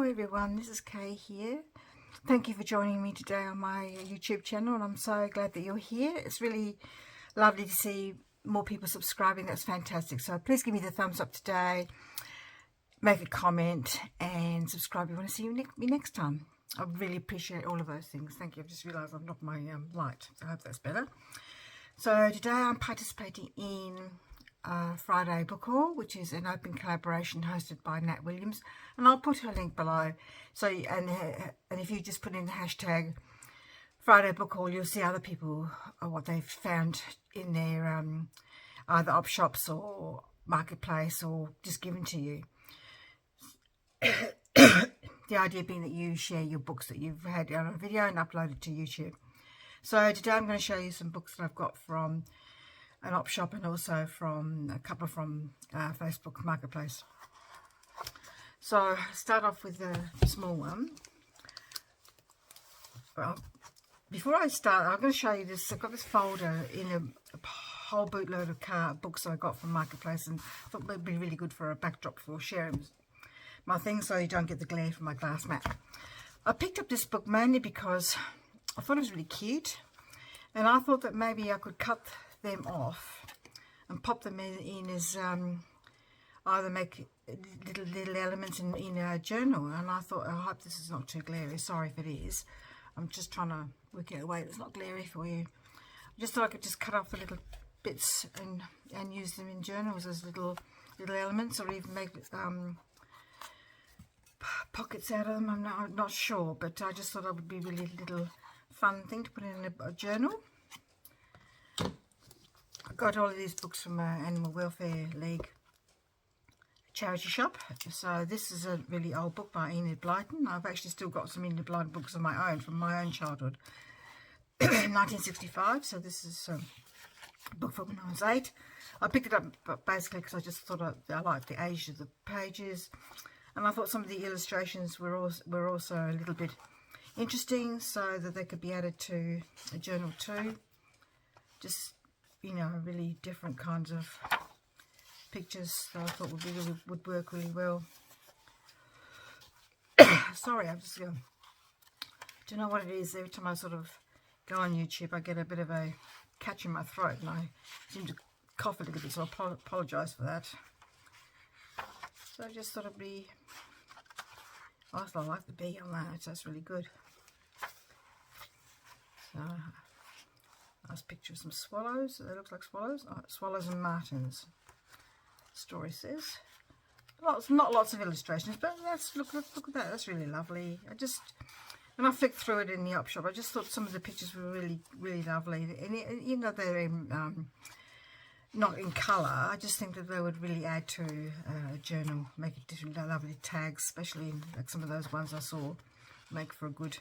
everyone, this is Kay here. Thank you for joining me today on my YouTube channel, and I'm so glad that you're here. It's really lovely to see more people subscribing. That's fantastic. So please give me the thumbs up today, make a comment and subscribe if you want to see me next time. I really appreciate all of those things. Thank you. I've just realised I've knocked my light. I hope that's better. So today I'm participating in Friday Book Haul, which is an open collaboration hosted by Nat Williams, and I'll put her link below. So and if you just put in the hashtag Friday Book Haul, you'll see other people what they've found in their either op shops or marketplace or just given to you. The idea being that you share your books that you've had on a video and upload it to YouTube. So today I'm going to show you some books that I've got from an op shop and also from a couple from Facebook Marketplace. So start off with the small one. Well, before I start, I'm going to show you this. I've got this folder in a whole bootload of books that I got from Marketplace, and I thought it would be really good for a backdrop for sharing my things so you don't get the glare from my glass mat. I picked up this book mainly because I thought it was really cute, and I thought that maybe I could cut them off and pop them in as either make little elements in a journal. And I thought, I hope this is not too glary. Sorry if it is. I'm just trying to work out a way that's not glary for you. I just thought I could just cut off the little bits and use them in journals as little elements, or even make pockets out of them. I'm not sure, but I just thought it would be really a little fun thing to put in a journal. I got all of these books from Animal Welfare League charity shop. So this is a really old book by Enid Blyton. I've actually still got some Enid Blyton books of my own from my own childhood. 1965. So this is a book from when I was 8. I picked it up basically because I just thought I liked the age of the pages, and I thought some of the illustrations were also a little bit interesting, so that they could be added to a journal too. Just, you know, really different kinds of pictures that I thought would work really well. Sorry, I'm just going. Do you know what it is? Every time I sort of go on YouTube, I get a bit of a catch in my throat, and I seem to cough a little bit, so I apologise for that. So I just thought it'd be. I also like the bee on that. That's really good. So, nice picture of some swallows. They look like swallows. Oh, swallows and martins. Story says. Not lots of illustrations, but look at that. That's really lovely. When I flicked through it in the op shop, I just thought some of the pictures were really lovely. And you know, they're not in colour. I just think that they would really add to a journal, make it different, lovely tags, especially like some of those ones I saw, make for a good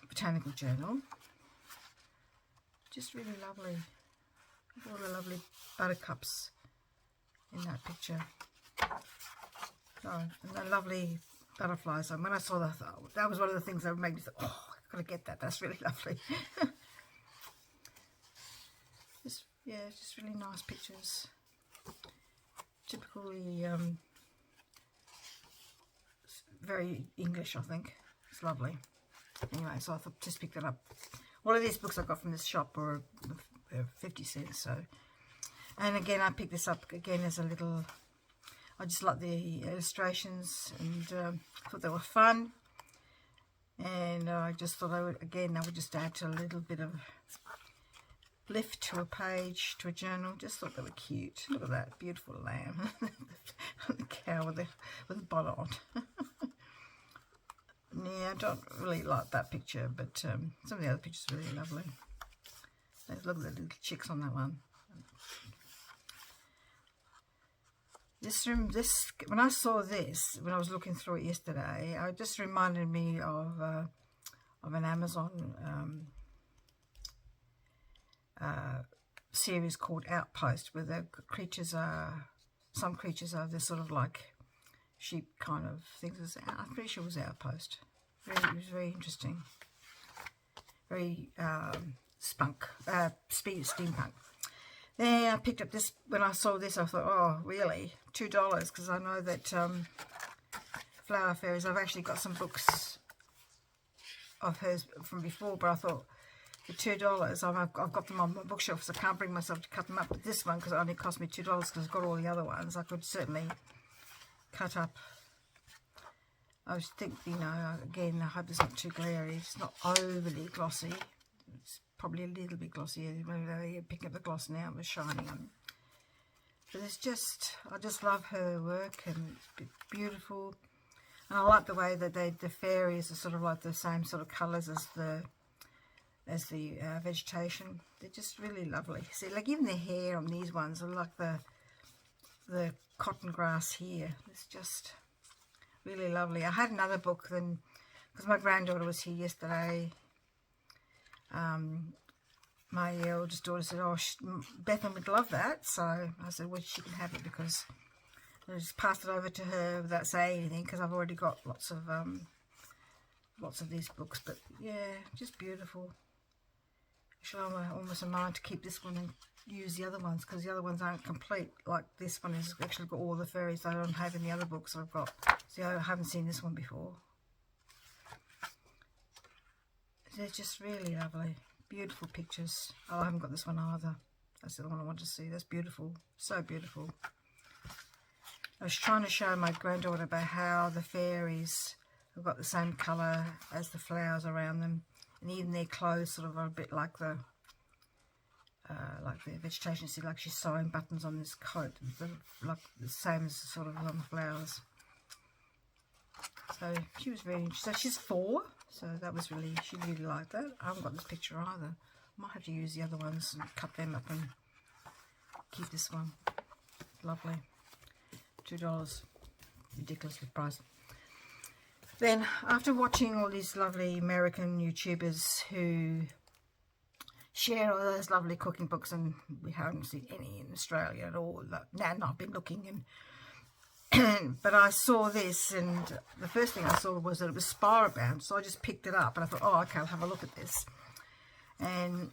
botanical journal. Just really lovely. All the lovely buttercups in that picture. Oh, and the lovely butterflies. And when I saw that, that was one of the things that made me think, oh, I've got to get that. That's really lovely. Yeah, just really nice pictures. Typically very English, I think. It's lovely. Anyway, so I thought just pick that up. All of these books I got from this shop were 50 cents. So, and again, I picked this up again as a little. I just like the illustrations, and thought they were fun. And I just thought I would just add to a little bit of lift to a page, to a journal. Just thought they were cute. Look at that beautiful lamb. The cow with a bonnet on. Yeah, I don't really like that picture, but some of the other pictures are really lovely. Look at the little chicks on that one. When I saw this, when I was looking through it yesterday, it just reminded me of an Amazon series called Outpost, where the creatures are, some creatures are this sort of like sheep kind of things. I'm pretty sure it was Outpost. It was very interesting. Very steampunk. Then I picked up this. When I saw this, I thought, oh, really? $2? Because I know that flower fairies. I've actually got some books of hers from before, but I thought for $2, I've got them on my bookshelf, so I can't bring myself to cut them up. But this one, because it only cost me $2, because I've got all the other ones, I could certainly cut up. I was thinking, you know, again, I hope it's not too glary. It's not overly glossy. It's probably a little bit glossy. Maybe you pick up the gloss now, it was shining on. But it's just, I just love her work, and it's beautiful. And I like the way that the fairies are sort of like the same sort of colours as the vegetation. They're just really lovely. See, like even the hair on these ones are like the cotton grass here. It's just really lovely. I had another book then, because my granddaughter was here yesterday. My eldest daughter said, oh, Bethan would love that. So I said, well, she can have it, because I just passed it over to her without saying anything, because I've already got lots of these books. But yeah, just beautiful. Actually, I'm almost in mind to keep this one and use the other ones, because the other ones aren't complete. Like this one has actually got all the fairies I don't have in the other books I've got. See, I haven't seen this one before. They're just really lovely. Beautiful pictures. Oh, I haven't got this one either. That's the one I want to see. That's beautiful. So beautiful. I was trying to show my granddaughter about how the fairies have got the same colour as the flowers around them. And even their clothes sort of are a bit like the vegetation. See, like she's sewing buttons on this coat. Like the same as sort of on the flowers. So she was very interested. So she's 4. So that was really, she really liked that. I haven't got this picture either. I might have to use the other ones and cut them up and keep this one. Lovely. $2. Ridiculously priced. Then, after watching all these lovely American YouTubers who share all those lovely cooking books, and we haven't seen any in Australia at all. Now, I've been looking, and but I saw this, and the first thing I saw was that it was spiral bound, so I just picked it up, and I thought, oh, okay, I'll have a look at this. And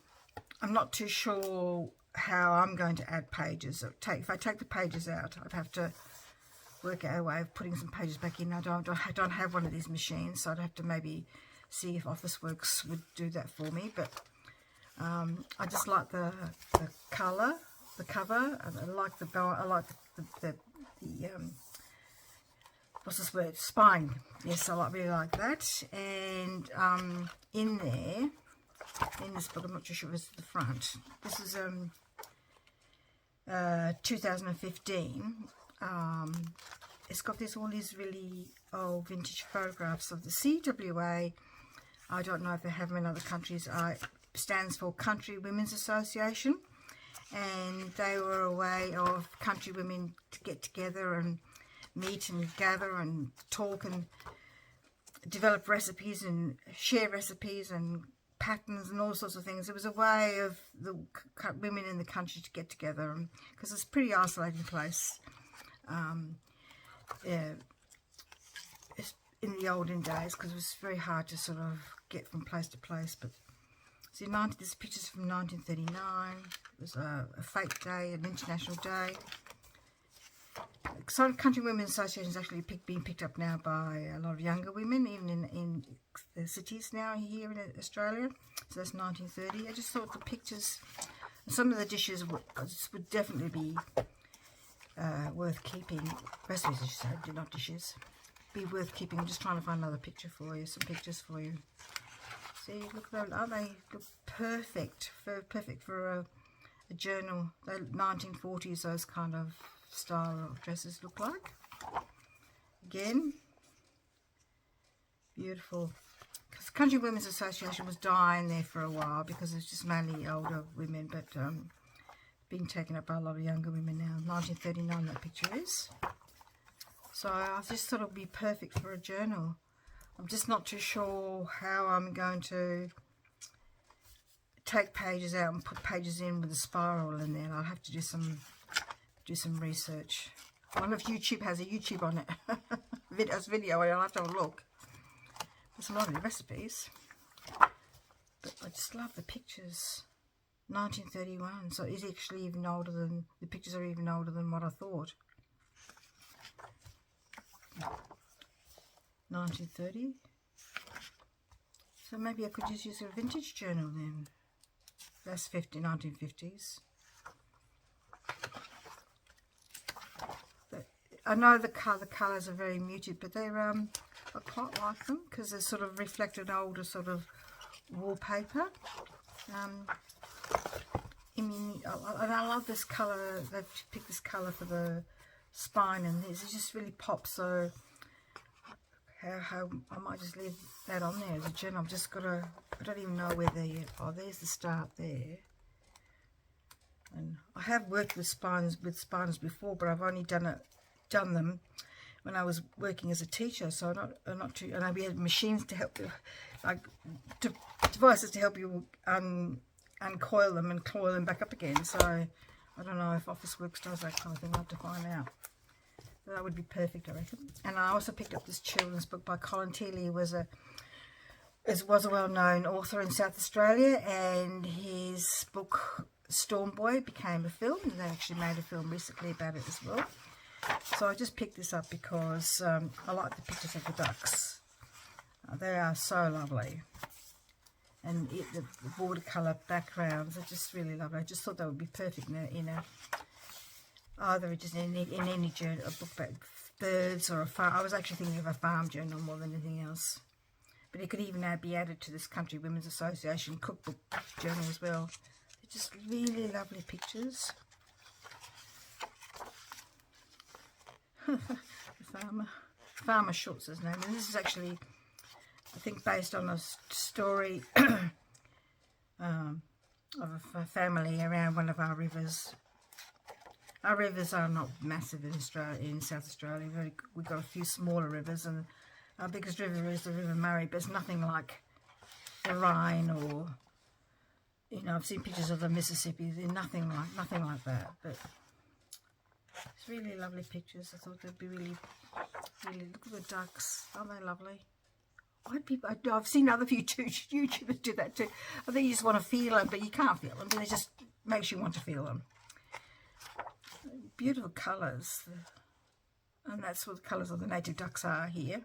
I'm not too sure how I'm going to add pages. If I take the pages out, I'd have to work out a way of putting some pages back in. I don't have one of these machines, so I'd have to maybe see if Officeworks would do that for me. But I just like the colour, the cover, and I like the what's this word? Spine. Yes, I really like that. And in there, in this book, I'm not too sure if it's the front. This is 2015. It's got all these really old vintage photographs of the CWA. I don't know if they have them in other countries. It stands for Country Women's Association, and they were a way of country women to get together and meet and gather and talk and develop recipes and share recipes and patterns and all sorts of things. It was a way of the women in the country to get together, because it's a pretty isolating place. Yeah, it's in the olden days, because it was very hard to sort of get from place to place. But see, this picture's from 1939. It was a fake day, an international day. So Country Women's Association is actually being picked up now by a lot of younger women, even in the cities now here in Australia. So that's 1930. I just thought the pictures, some of the dishes would definitely be worth keeping. Recipes, I should say, not dishes. Be worth keeping. I'm just trying to find another picture for you, some pictures for you. See, look at them. Aren't they look perfect? Perfect for a journal. The 1940s, those kind of style of dresses look like. Again, beautiful. Because Country Women's Association was dying there for a while, because it's just mainly older women, but being taken up by a lot of younger women now. 1939 that picture is. So I just thought it would be perfect for a journal. I'm just not too sure how I'm going to take pages out and put pages in with a spiral in there. I'll have to do some research. I wonder if YouTube has a YouTube on it. video, I'll have to have a look. There's a lot of recipes. But I just love the pictures. 1931, so it's actually even older than, the pictures are even older than what I thought. 1930. So maybe I could just use a vintage journal then. That's 1950s. But I know the colours are very muted, but they're I quite like them because they sort of reflect an older sort of wallpaper. I mean, and I love this colour. They've picked this colour for the spine, and this it just really pops. So how I might just leave that on there as a journal. I've just got to. I don't even know where they're yet. Oh, there's the start there. And I have worked with spines before, but I've only done them when I was working as a teacher. So I'm not too. And we had machines to help you, like devices to help you uncoil them and coil them back up again. So I don't know if Officeworks does that kind of thing. I'll have to find out. But that would be perfect, I reckon. And I also picked up this children's book by Colin Teeley, who was a well-known author in South Australia, and his book Storm Boy became a film, and they actually made a film recently about it as well. So I just picked this up because I like the pictures of the ducks. They are so lovely. And the watercolour backgrounds are just really lovely. I just thought they would be perfect in either just in any journal, a book about birds or a farm. I was actually thinking of a farm journal more than anything else. But it could even now be added to this Country Women's Association cookbook journal as well. They're just really lovely pictures. The Farmer Schultz, his name. And this is actually, I think, based on a story of a family around one of our rivers. Our rivers are not massive in Australia, in South Australia. We've got a few smaller rivers, and our biggest river is the River Murray, but it's nothing like the Rhine, or, you know, I've seen pictures of the Mississippi. They're nothing like that. But it's really lovely pictures. I thought they'd be really look at the ducks. Aren't they lovely? I've seen other YouTubers do that too. I think you just want to feel them, but you can't feel them. But it just makes you want to feel them. Beautiful colours, and that's what the colours of the native ducks are here.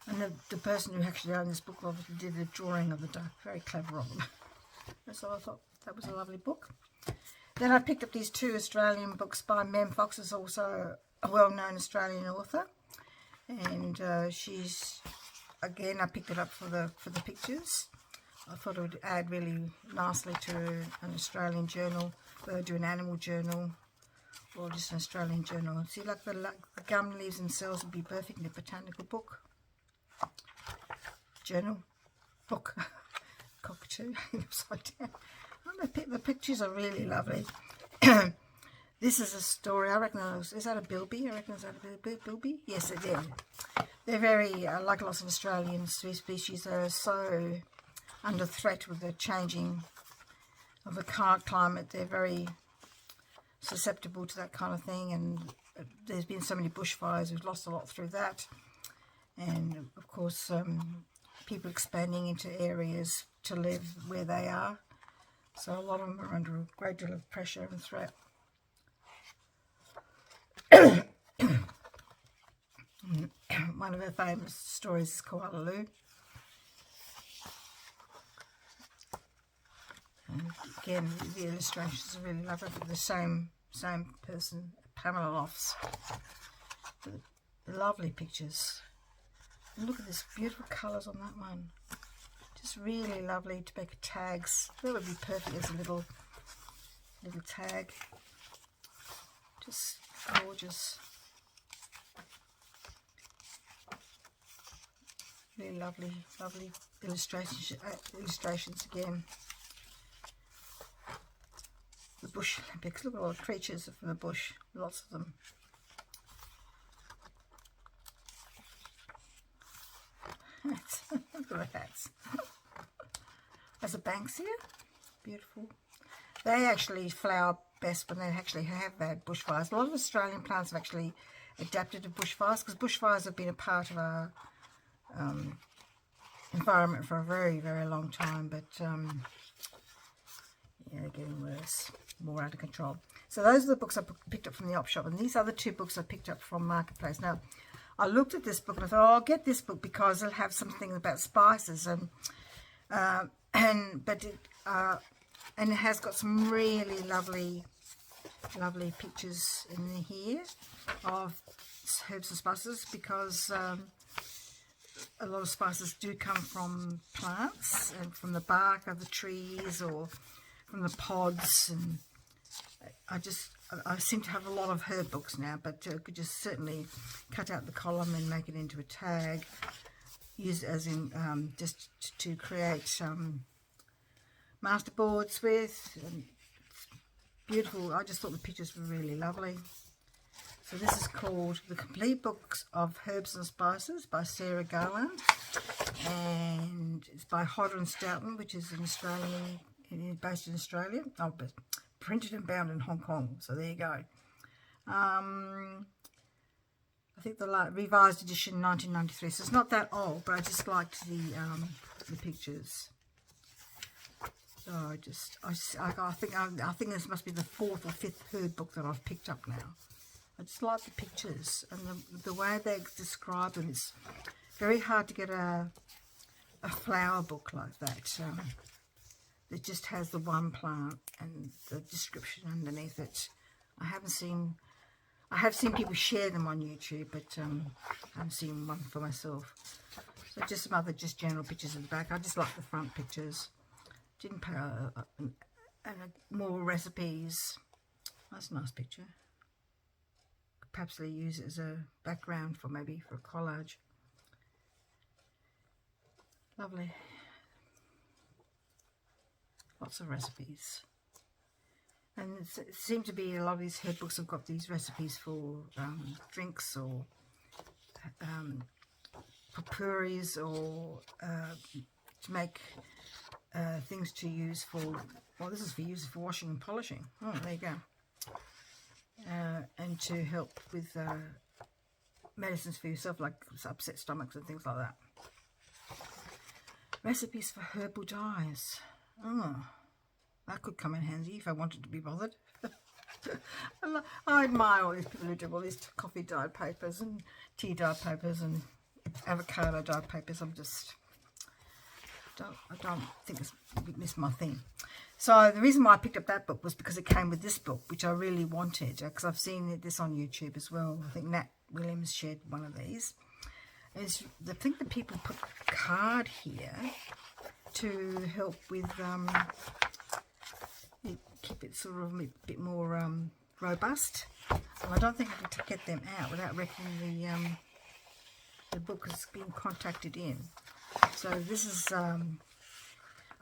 And the person who actually owned this book obviously did a drawing of the duck. Very clever of them. So I thought that was a lovely book. Then I picked up these two Australian books by Mem Fox, who's also a well-known Australian author. And she's, again, I picked it up for the pictures. I thought it would add really nicely to an Australian journal, whether I do an animal journal or just an Australian journal. See, like the gum leaves themselves would be perfect in a botanical book. Journal. Book. Cockatoo. Upside down. Oh, the pictures are really lovely. This is a story, I reckon, is that a bilby? I reckon, is that a bilby? Yes, it is. They're very, like lots of Australian species, they're so under threat with the changing of the climate. They're very susceptible to that kind of thing, and there's been so many bushfires. We've lost a lot through that, and of course people expanding into areas to live where they are, so a lot of them are under a great deal of pressure and threat. One of her famous stories is Koalaloo. And again, the illustrations are really lovely. The same person, Pamela Lofts. The lovely pictures. And look at this beautiful colours on that one. Just really lovely to make tags. That would be perfect as a little tag. Just gorgeous. Really lovely illustrations again. The bush Olympics. Look at all the creatures from the bush. Lots of them. Hats. Look at the hats. There's a Banksia. Beautiful. They actually flower best when they actually have bad bushfires. A lot of Australian plants have actually adapted to bushfires, because bushfires have been a part of our environment for a very, very long time, but yeah, they're getting worse, more out of control. So those are the books I picked up from the op shop, and these other two books I picked up from Marketplace. Now, I looked at this book and I thought, oh, I'll get this book because it'll have something about spices, and it has got some really lovely pictures in here of herbs and spices, because a lot of spices do come from plants and from the bark of the trees or from the pods. And I seem to have a lot of herb books now, but could just certainly cut out the column and make it into a tag, use it as in just to create master boards with. And beautiful. I just thought the pictures were really lovely. So this is called The Complete Books of Herbs and Spices by Sarah Garland, and it's by Hodder and Stoughton, which is an Australian, based in Australia. Oh, but printed and bound in Hong Kong. So there you go. I think the revised edition 1993. So it's not that old, but I just liked the pictures. So I think this must be the 4th or 5th herb book that I've picked up now. I just like the pictures and the way they describe them. It's very hard to get a flower book like that. It just has the one plant and the description underneath it. I have seen people share them on YouTube, but I haven't seen one for myself. So just some other general pictures at the back. I just like the front pictures. Didn't put more recipes. That's a nice picture. Perhaps they use it as a background for maybe for a collage. Lovely. Lots of recipes. And it seems to be a lot of these herb books have got these recipes for drinks or potpourris, or to make things to use for, well, this is for use for washing and polishing. Oh, there you go. And to help with medicines for yourself, like upset stomachs and things like that. Recipes for herbal dyes. Oh, that could come in handy if I wanted to be bothered. I admire all these people who do all these coffee dyed papers and tea dyed papers and avocado dyed papers. I don't think it's my thing. So the reason why I picked up that book was because it came with this book, which I really wanted, because I've seen this on YouTube as well. I think Nat Williams shared one of these. I think the people put a card here to help with keep it sort of a bit more robust. And I don't think I can get them out without wrecking the book has been contacted in. So this is, I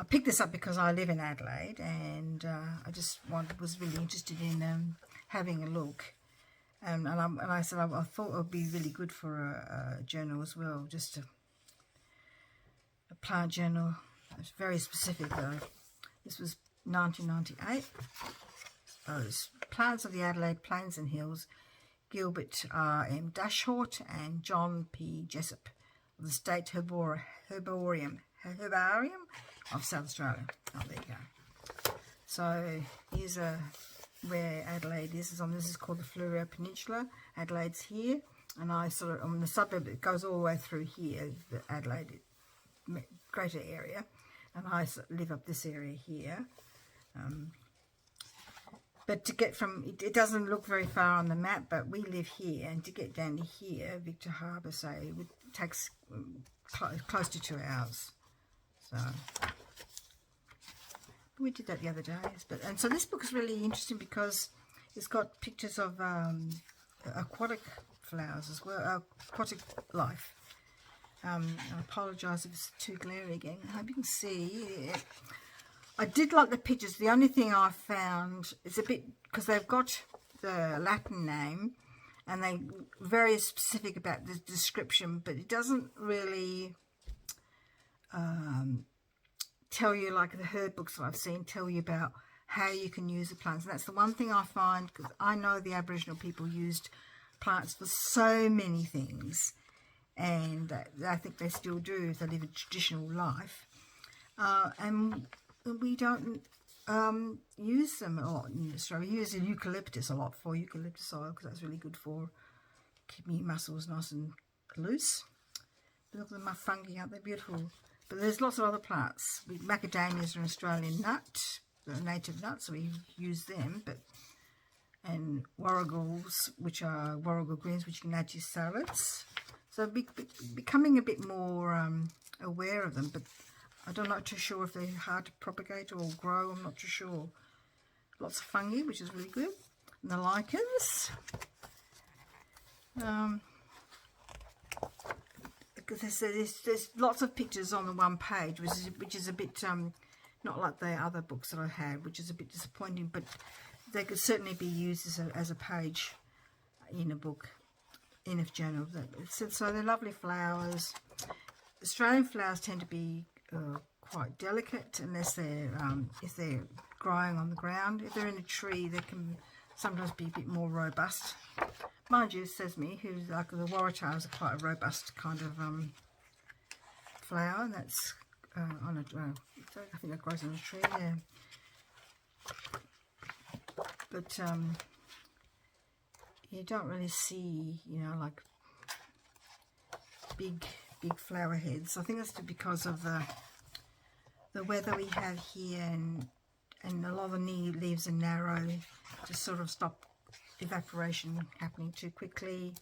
picked this up because I live in Adelaide, and I just was really interested in having a look. And I said I thought it would be really good for a journal as well, just a plant journal. It's very specific though. This was 1998. Those Plants of the Adelaide Plains and Hills, Gilbert R.M. Dashort and John P. Jessup of the State Herbarium of South Australia. Oh, there you go. So here's where Adelaide is. This is called the Flora Peninsula. Adelaide's here, and I sort of on the suburb. It goes all the way through here, the Adelaide greater area, and I live up this area here. But to get from it doesn't look very far on the map, but we live here, and to get down to here, Victor Harbour, say, it would take close to 2 hours. So we did that the other day. And so this book is really interesting because it's got pictures of aquatic flowers as well, aquatic life. I apologise if it's too glary again. I hope you can see it. I did like the pictures. The only thing I found is a bit, because they've got the Latin name and they're very specific about the description, but it doesn't really tell you, like the herb books that I've seen, tell you about how you can use the plants. And that's the one thing I find, because I know the Aboriginal people used plants for so many things, and I think they still do if they live a traditional life. And we don't use them a lot in Australia. We use eucalyptus a lot for eucalyptus oil, because that's really good for keeping your muscles nice and loose. Look at my fungi, aren't they beautiful? But there's lots of other plants. Macadamias are an Australian nut, a native nut, so we use them. And warragals, which are warragal greens, which you can add to your salads. So becoming a bit more aware of them, but I'm not too sure if they're hard to propagate or grow. I'm not too sure. Lots of fungi, which is really good. And the lichens. Because there's lots of pictures on the one page, which is a bit not like the other books that I had, which is a bit disappointing. But they could certainly be used as a page in a book, in a journal. So they're lovely flowers. Australian flowers tend to be quite delicate unless they're if they're growing on the ground. If they're in a tree, they can sometimes be a bit more robust. Mind you, Sesame, who's like the waratahs, are quite a robust kind of flower, and that's on a. I think that grows on a tree. Yeah. But you don't really see, like big flower heads. I think that's because of the weather we have here, and a lot of the leaves are narrow to sort of stop evaporation happening too quickly.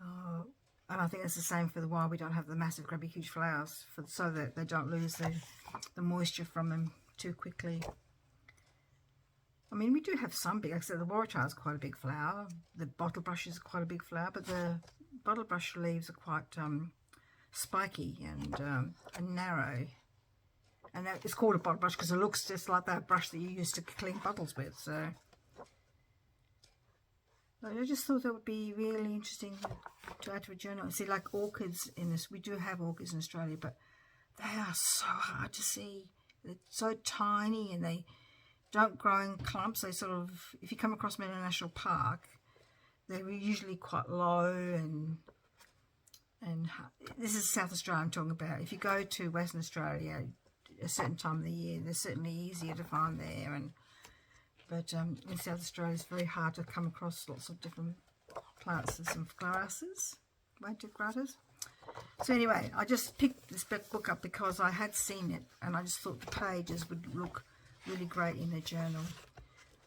And I think it's the same for the wild. We don't have the massive, grubby, huge flowers so that they don't lose the moisture from them too quickly. I mean, we do have some big, like I said, the waratah is quite a big flower. The bottle brush is quite a big flower, but the bottle brush leaves are quite spiky and narrow. And it's called a bottle brush because it looks just like that brush that you use to clean bottles with. So I just thought that would be really interesting to add to a journal. See, like orchids in this, we do have orchids in Australia, but they are so hard to see. They're so tiny and they don't grow in clumps. They sort of, if you come across them in a national park, they're usually quite low and this is South Australia I'm talking about. If you go to Western Australia a certain time of the year, they're certainly easier to find there. But in South Australia, it's very hard to come across lots of different plants and some grasses, native grasses. So anyway, I just picked this book up because I had seen it, and I just thought the pages would look really great in a journal.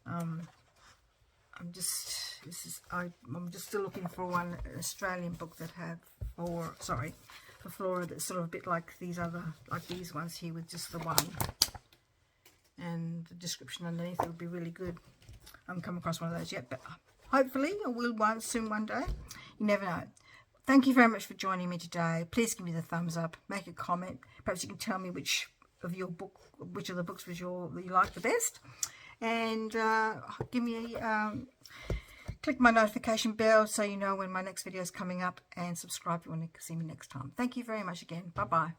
I'm just still looking for an Australian book that had for Flora that's sort of a bit like these ones here with just the one, and the description underneath it would be really good. I haven't come across one of those yet, but hopefully I will soon one day. You never know. Thank you very much for joining me today. Please give me the thumbs up, make a comment. Perhaps you can tell me which of the books that you like the best, and give me click my notification bell so you know when my next video is coming up, and subscribe if you want to see me next time. Thank you very much again. Bye bye.